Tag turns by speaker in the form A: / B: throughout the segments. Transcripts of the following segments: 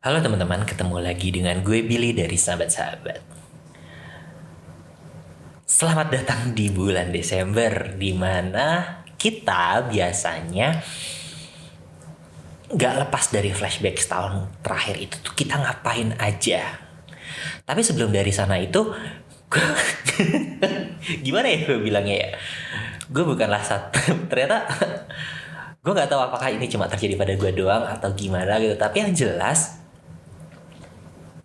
A: Halo teman-teman, ketemu lagi dengan gue Billy dari Sahabat-Sahabat. Selamat datang di bulan Desember, di mana kita biasanya nggak lepas dari flashback setahun terakhir itu tuh kita ngapain aja. Tapi sebelum dari sana itu, gue gimana ya gue bilangnya ya? Gue bukanlah satu, ternyata gue nggak tahu apakah ini cuma terjadi pada gue doang atau gimana gitu. Tapi yang jelas,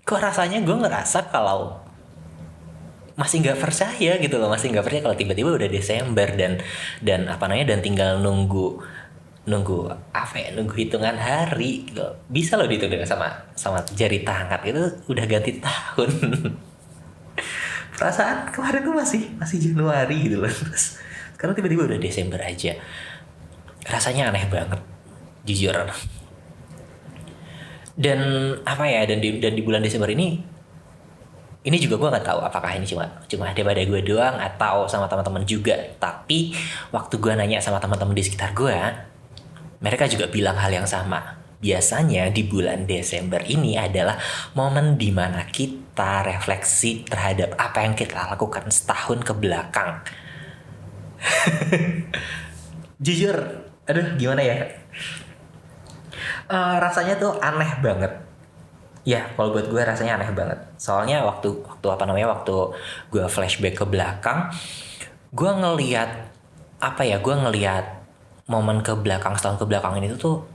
A: kok rasanya gue ngerasa kalau masih nggak percaya gitu loh, masih nggak percaya kalau tiba-tiba udah Desember dan apa namanya, dan tinggal nunggu nunggu apa ya, nunggu hitungan hari gitu. Bisa loh dihitung dengan sama sama jari tangan gitu, udah ganti tahun. Perasaan kemarin tuh masih masih Januari gitu loh, terus sekarang tiba-tiba udah Desember aja. Rasanya aneh banget, jujur. Dan apa ya, dan di bulan Desember ini juga gue nggak tahu apakah ini cuma cuma ada pada gue doang atau sama teman-teman juga. Tapi waktu gue nanya sama teman-teman di sekitar gue, mereka juga bilang hal yang sama. Biasanya di bulan Desember ini adalah momen dimana kita refleksi terhadap apa yang kita lakukan setahun ke belakang. Jujur, aduh gimana ya? Rasanya tuh aneh banget. Ya, kalau buat gue rasanya aneh banget. Soalnya waktu waktu apa namanya, waktu gue flashback ke belakang, gue ngelihat apa ya, gue ngelihat momen ke belakang setahun ke belakang ini tuh,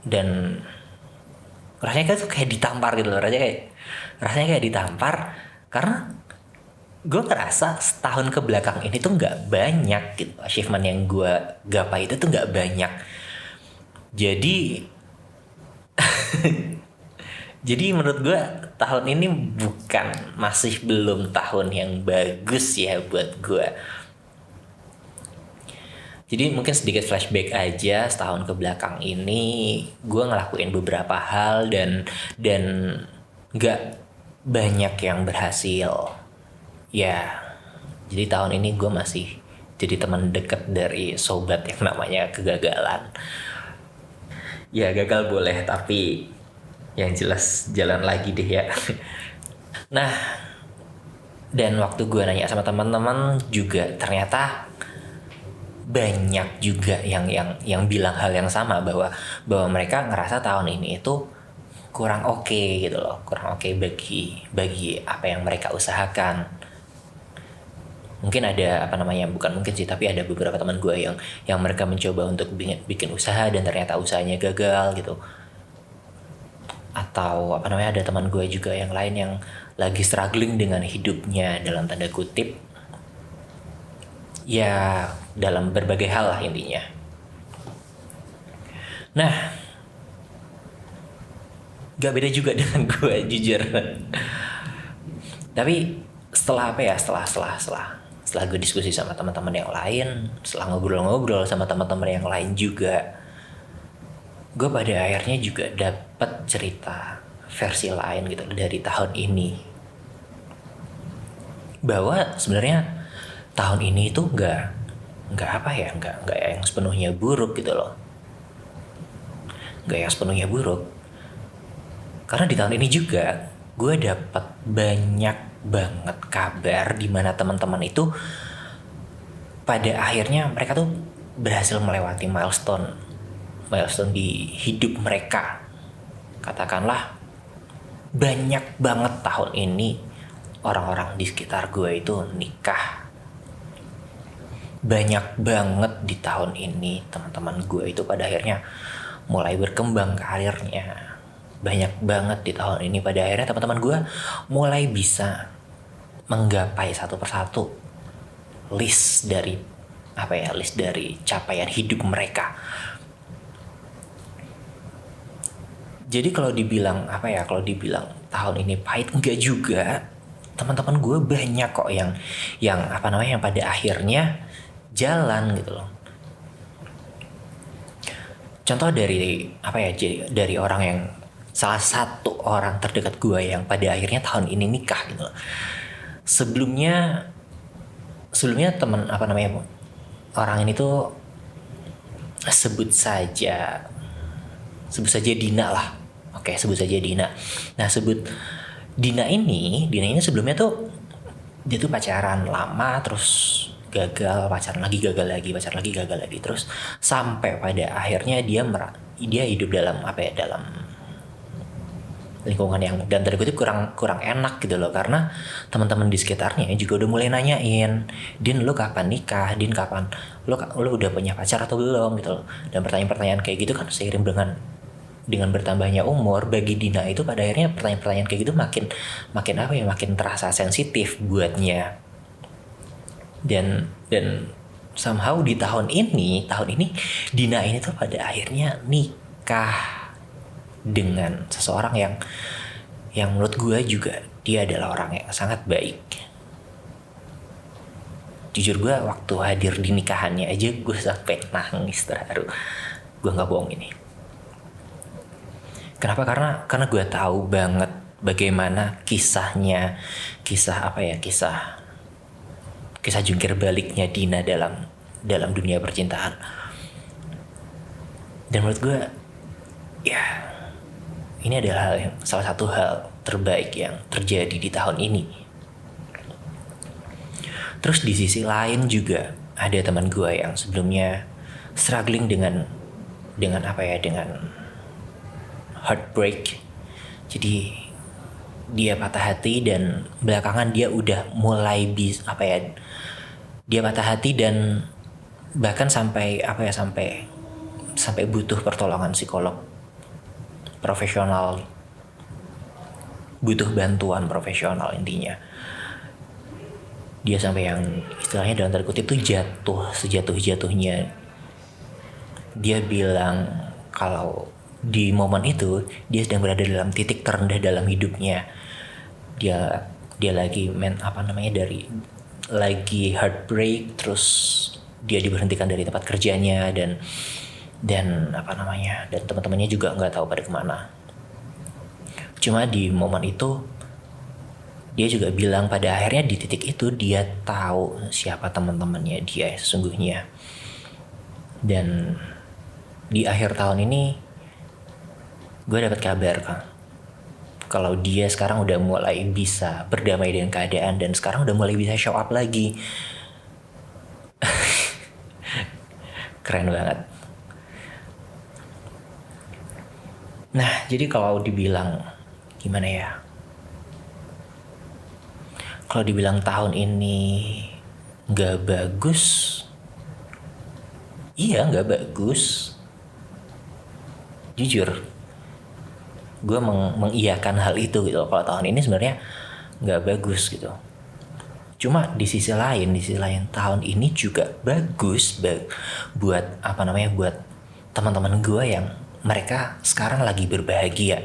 A: dan rasanya kayak tuh kayak ditampar gitu loh, rasanya kayak ditampar karena gue ngerasa setahun ke belakang ini tuh nggak banyak gitu, achievement yang gue gapai itu tuh nggak banyak. Jadi Jadi menurut gue tahun ini masih belum tahun yang bagus ya buat gue. Jadi mungkin sedikit flashback aja, setahun ke belakang ini gue ngelakuin beberapa hal dan nggak banyak yang berhasil. Ya, jadi tahun ini gue masih jadi teman deket dari sobat yang namanya kegagalan. Ya gagal boleh, tapi yang jelas jalan lagi deh ya. Nah, dan waktu gue nanya sama teman-teman juga ternyata banyak juga yang bilang hal yang sama, bahwa mereka ngerasa tahun ini itu kurang oke gitu loh, kurang oke bagi bagi apa yang mereka usahakan. Mungkin ada apa namanya, bukan mungkin sih, tapi ada beberapa teman gue yang mereka mencoba untuk bikin usaha dan ternyata usahanya gagal gitu. Atau apa namanya, ada teman gue juga yang lain yang lagi struggling dengan hidupnya dalam tanda kutip, ya dalam berbagai hal lah intinya. Nah, gak beda juga dengan gue jujur. Tapi setelah apa ya, setelah gue diskusi sama teman-teman yang lain, setelah ngobrol-ngobrol sama teman-teman yang lain juga, gue pada akhirnya juga dapat cerita versi lain gitu dari tahun ini, bahwa sebenarnya tahun ini itu nggak apa ya, nggak yang sepenuhnya buruk gitu loh, nggak yang sepenuhnya buruk. Karena di tahun ini juga gue dapat banyak banget kabar di mana teman-teman itu pada akhirnya mereka tuh berhasil melewati milestone milestone di hidup mereka. Katakanlah banyak banget tahun ini orang-orang di sekitar gue itu nikah. Banyak banget di tahun ini teman-teman gue itu pada akhirnya mulai berkembang karirnya. Banyak banget di tahun ini pada akhirnya teman-teman gue mulai bisa menggapai satu persatu list dari capaian hidup mereka. Jadi kalau dibilang apa ya, kalau dibilang tahun ini pahit, enggak juga. Teman-teman gue banyak kok yang apa namanya, yang pada akhirnya jalan gitu loh. Contoh dari apa ya, dari orang yang salah satu orang terdekat gue yang pada akhirnya tahun ini nikah gitu loh. Sebelumnya teman apa namanya, orang ini tuh sebut saja Dina lah. Oke, sebut saja Dina. Nah, Dina ini sebelumnya tuh dia tuh pacaran lama, terus gagal, pacaran lagi, gagal lagi, pacaran lagi, gagal lagi, terus sampai pada akhirnya dia hidup dalam dalam lingkungan yang dan tanda kutip kurang enak gitu loh, karena teman-teman di sekitarnya juga udah mulai nanyain, Din lu kapan nikah, Din kapan lu udah punya pacar atau belum gitu loh. Dan pertanyaan-pertanyaan kayak gitu kan seiring dengan bertambahnya umur, bagi Dina itu pada akhirnya pertanyaan-pertanyaan kayak gitu makin terasa sensitif buatnya. Dan somehow di tahun ini Dina ini tuh pada akhirnya nikah dengan seseorang yang menurut gue juga dia adalah orang yang sangat baik. Jujur gue waktu hadir di nikahannya aja gue sampai nangis terharu. Gue nggak bohong ini. Kenapa? Karena gue tahu banget bagaimana kisah jungkir baliknya Dina dalam dunia percintaan. Dan menurut gue, ya ini adalah salah satu hal terbaik yang terjadi di tahun ini. Terus di sisi lain juga ada teman gue yang sebelumnya struggling dengan heartbreak. Jadi dia patah hati dan belakangan dia udah mulai dia patah hati dan bahkan sampai butuh pertolongan psikolog profesional, butuh bantuan profesional. Intinya dia sampai yang istilahnya dalam tanda kutip tuh jatuh sejatuh-jatuhnya. Dia bilang kalau di momen itu dia sedang berada dalam titik terendah dalam hidupnya. Dia lagi lagi heartbreak, terus dia diberhentikan dari tempat kerjanya dan teman-temannya juga nggak tahu pada kemana. Cuma di momen itu dia juga bilang pada akhirnya di titik itu dia tahu siapa teman-temannya dia sesungguhnya. Dan di akhir tahun ini gue dapat kabar kalau dia sekarang udah mulai bisa berdamai dengan keadaan dan sekarang udah mulai bisa show up lagi. Keren banget. Nah, jadi kalau dibilang gimana ya? Kalau dibilang tahun ini gak bagus, iya gak bagus. Jujur, gue mengiyakan hal itu gitu. Kalau tahun ini sebenarnya gak bagus gitu. Cuma di sisi lain tahun ini juga bagus buat buat teman-teman gue yang mereka sekarang lagi berbahagia.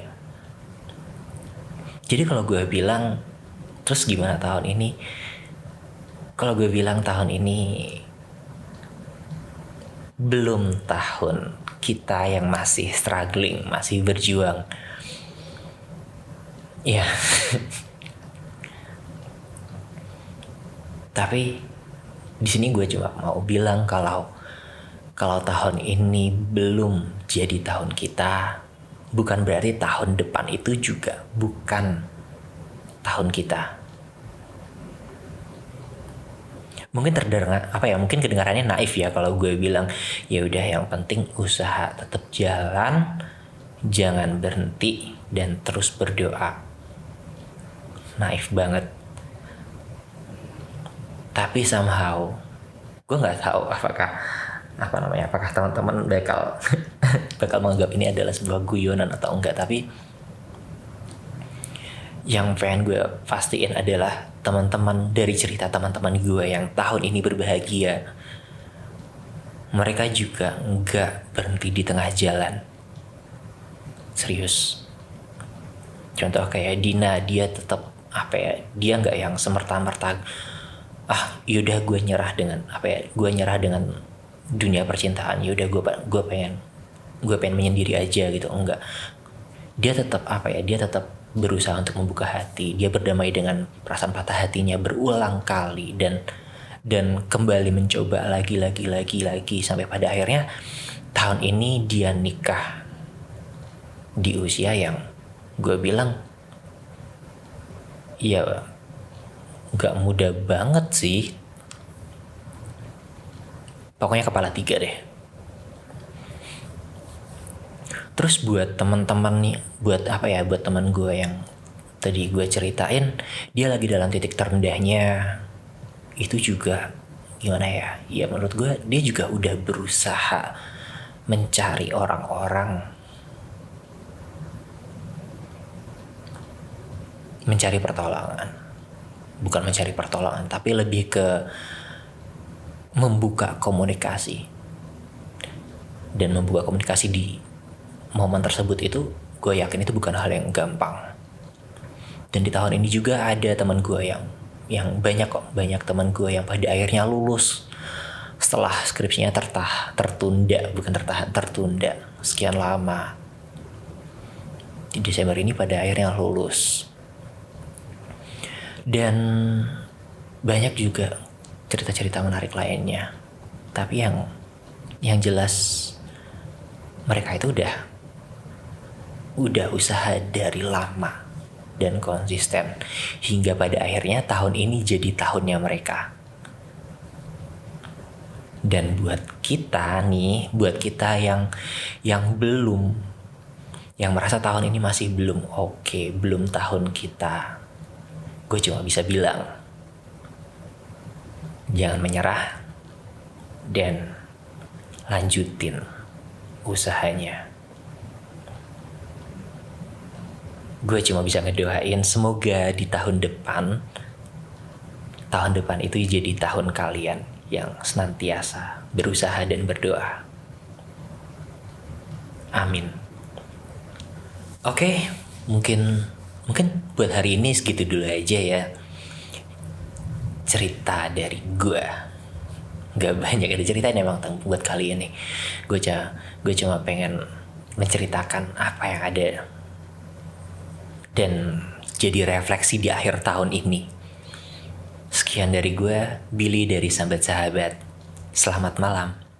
A: Jadi kalau gue bilang terus gimana tahun ini? Kalau gue bilang tahun ini belum tahun kita yang masih struggling, masih berjuang. Ya. Tapi di sini gue cuma mau bilang kalau tahun ini belum jadi tahun kita, bukan berarti tahun depan itu juga bukan tahun kita. Mungkin mungkin kedengarannya naif ya kalau gue bilang ya udah yang penting usaha tetap jalan, jangan berhenti dan terus berdoa. Naif banget. Tapi somehow gue nggak tahu apakah teman-teman bakal menganggap ini adalah sebuah guyonan atau enggak. Tapi yang pengen gue pastiin adalah teman-teman, dari cerita teman-teman gue yang tahun ini berbahagia, mereka juga nggak berhenti di tengah jalan. Serius. Contoh kayak Dina, dia tetap dia nggak yang semerta-merta yaudah gue nyerah dengan dunia percintaan, yaudah gue pengen menyendiri aja gitu. Enggak, dia tetap dia tetap berusaha untuk membuka hati. Dia berdamai dengan perasaan patah hatinya berulang kali dan kembali mencoba lagi sampai pada akhirnya tahun ini dia nikah di usia yang gue bilang ya gak muda banget sih. Pokoknya kepala 3 deh. Terus buat teman-teman nih, buat teman gue yang tadi gue ceritain, dia lagi dalam titik terendahnya, itu juga gimana ya? Ya menurut gue dia juga udah berusaha mencari orang-orang, mencari pertolongan. Bukan mencari pertolongan, tapi lebih ke membuka komunikasi. Dan membuka komunikasi di momen tersebut itu, gue yakin itu bukan hal yang gampang. Dan di tahun ini juga ada teman gue yang banyak teman gue yang pada akhirnya lulus setelah skripsinya tertunda sekian lama. Di Desember ini pada akhirnya lulus. Dan banyak juga cerita-cerita menarik lainnya. Tapi yang jelas mereka itu udah usaha dari lama dan konsisten hingga pada akhirnya tahun ini jadi tahunnya mereka. Dan buat kita yang belum, yang merasa tahun ini masih belum oke, belum tahun kita, gue cuma bisa bilang jangan menyerah dan lanjutin usahanya. Gue cuma bisa ngedoain semoga di tahun depan itu jadi tahun kalian yang senantiasa berusaha dan berdoa. Amin. Oke, mungkin buat hari ini segitu dulu aja ya. Cerita dari gue. Gak banyak ada cerita memang buat kali ini. Gue cuma pengen menceritakan apa yang ada dan jadi refleksi di akhir tahun ini. Sekian dari gue, Billy dari Sambat Sahabat. Selamat malam.